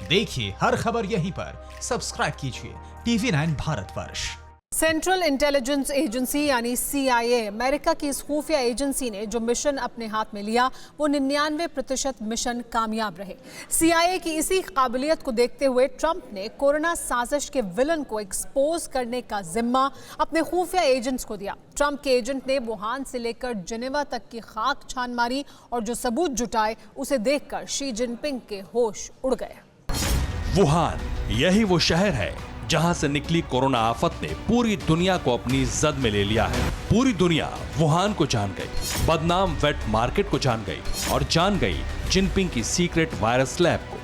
देखिए हर खबर यहीं पर, सब्सक्राइब कीजिए TV9 Bharatvarsh. Central intelligence agency यानी CIA, अमेरिका की इस खुफिया एजेंसी ने जो मिशन अपने हाथ में लिया वो 99% मिशन कामयाब रहे। CIA की इसी काबिलियत को देखते हुए ट्रंप ने कोरोना साजिश के विलन को एक्सपोज करने का जिम्मा अपने खुफिया एजेंट्स को दिया। ट्रंप के एजेंट ने वुहान से लेकर जिनेवा तक की खाक छान मारी और जो सबूत जुटाए उसे देखकर शी जिनपिंग के होश उड़ गए। वुहान, यही वो शहर है जहां से निकली कोरोना आफत ने पूरी दुनिया को अपनी जद में ले लिया है। पूरी दुनिया वुहान को जान गई, बदनाम वेट मार्केट को जान गई और जान गई जिनपिंग की सीक्रेट वायरस लैब को।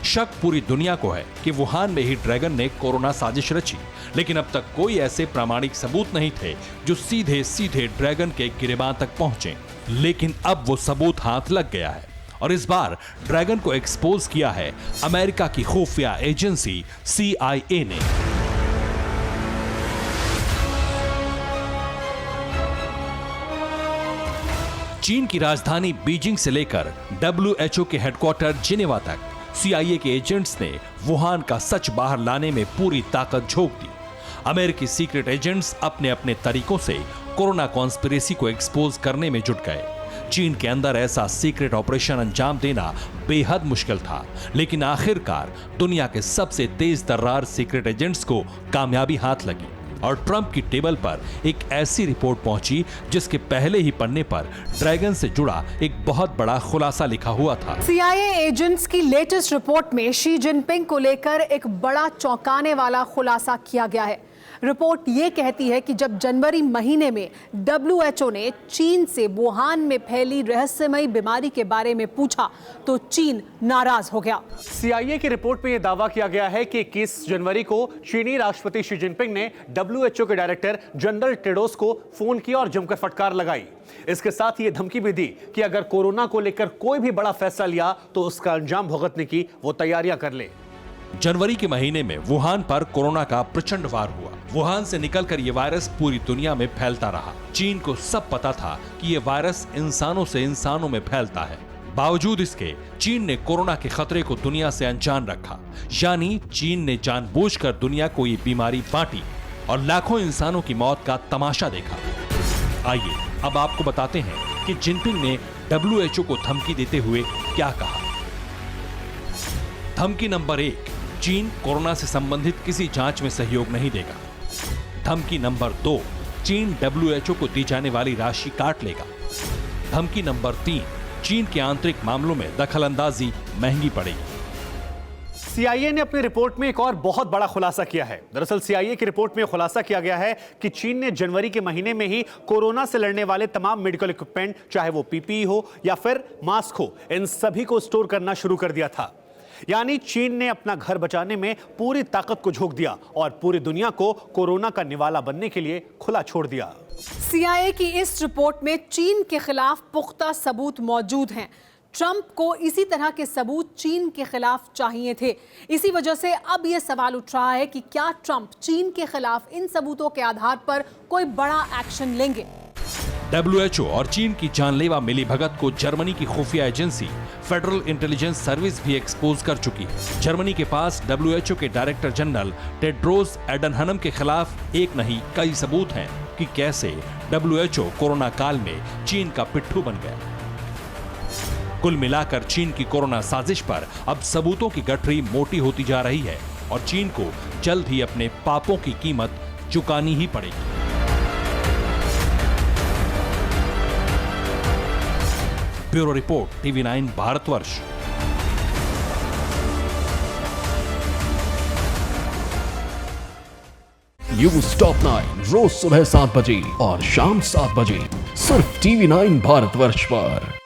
शक पूरी दुनिया को है कि वुहान में ही ड्रैगन ने कोरोना साजिश रची, लेकिन अब तक कोई ऐसे प्रामाणिक सबूत नहीं थे जो सीधे सीधे ड्रैगन के गिरेबान तक पहुंचे। लेकिन अब वो सबूत हाथ लग गया है और इस बार ड्रैगन को एक्सपोज किया है अमेरिका की खुफिया एजेंसी CIA ने। चीन की राजधानी बीजिंग से लेकर WHO के हेडक्वार्टर जिनेवा तक CIA के एजेंट्स ने वुहान का सच बाहर लाने में पूरी ताकत झोंक दी। अमेरिकी सीक्रेट एजेंट्स अपने अपने तरीकों से कोरोना कॉन्स्पिरेसी को एक्सपोज करने में जुट गए। चीन के अंदर ऐसा सीक्रेट ऑपरेशन अंजाम देना बेहद मुश्किल था, लेकिन आखिरकार दुनिया के सबसे तेज तर्रार सीक्रेट एजेंट्स को कामयाबी हाथ लगी और ट्रंप की टेबल पर एक ऐसी रिपोर्ट पहुंची जिसके पहले ही पन्ने पर ड्रैगन से जुड़ा एक बहुत बड़ा खुलासा लिखा हुआ था। CIA एजेंट्स की लेटेस्ट रिपोर्ट में शी जिनपिंग को लेकर एक बड़ा चौंकाने वाला खुलासा किया गया है। रिपोर्ट ये कहती है कि जब जनवरी महीने में WHO ने चीन से वुहान में फैली रहस्यमयी बीमारी के बारे में पूछा तो चीन नाराज हो गया। CIA की रिपोर्ट में यह दावा किया गया है कि 21 जनवरी को चीनी राष्ट्रपति शी जिनपिंग ने WHO के डायरेक्टर जनरल टेड्रोस को फोन किया और जमकर फटकार लगाई। इसके साथ ये धमकी भी दी कि अगर कोरोना को लेकर कोई भी बड़ा फैसला लिया तो उसका अंजाम भुगतने की वो तैयारियां कर ले। जनवरी के महीने में वुहान पर कोरोना का प्रचंड वार हुआ। वुहान से निकलकर यह वायरस पूरी दुनिया में फैलता रहा। चीन को सब पता था कि यह वायरस इंसानों से इंसानों में फैलता है। बावजूद इसके चीन ने कोरोना के खतरे को दुनिया से अनजान रखा, यानी चीन ने जानबूझकर दुनिया को ये बीमारी बांटी और लाखों इंसानों की मौत का तमाशा देखा। आइए अब आपको बताते हैं कि जिनपिंग ने WHO को धमकी देते हुए क्या कहा। धमकी नंबर 1, चीन कोरोना से संबंधित किसी जांच में सहयोग नहीं देगा। धमकी नंबर 2, चीन WHO को दी जाने वाली राशि काट लेगा। धमकी नंबर 3, चीन के आंतरिक मामलों में दखलंदाजी महंगी पड़ेगी। CIA ने अपनी रिपोर्ट में एक और बहुत बड़ा खुलासा किया है। दरअसल CIA की रिपोर्ट में खुलासा किया गया है कि चीन ने जनवरी के महीने में ही कोरोना से लड़ने वाले तमाम मेडिकल इक्विपमेंट, चाहे वो PPE हो या फिर मास्क हो, इन सभी को स्टोर करना शुरू कर दिया था। यानी चीन ने अपना घर बचाने में पूरी ताकत को झोंक दिया और पूरी दुनिया को कोरोना का निवाला बनने के लिए खुला छोड़ दिया। CIA की इस रिपोर्ट में चीन के खिलाफ पुख्ता सबूत मौजूद हैं। ट्रंप को इसी तरह के सबूत चीन के खिलाफ चाहिए थे। इसी वजह से अब यह सवाल उठ रहा है कि क्या ट्रंप चीन के खिलाफ इन सबूतों के आधार पर कोई बड़ा एक्शन लेंगे। WHO और चीन की जानलेवा मिलीभगत को जर्मनी की खुफिया एजेंसी फेडरल इंटेलिजेंस सर्विस भी एक्सपोज कर चुकी है। जर्मनी के पास WHO के डायरेक्टर जनरल टेड्रोस एडनहनम के खिलाफ एक नहीं कई सबूत हैं कि कैसे WHO कोरोना काल में चीन का पिट्ठू बन गया। कुल मिलाकर चीन की कोरोना साजिश पर अब सबूतों की गठरी मोटी होती जा रही है और चीन को जल्द ही अपने पापों की कीमत चुकानी ही पड़ेगी। Bureau report TV9 Bharatvarsh. News top 9 रोज सुबह 7 बजे और शाम 7 बजे सिर्फ TV9 भारतवर्ष पर।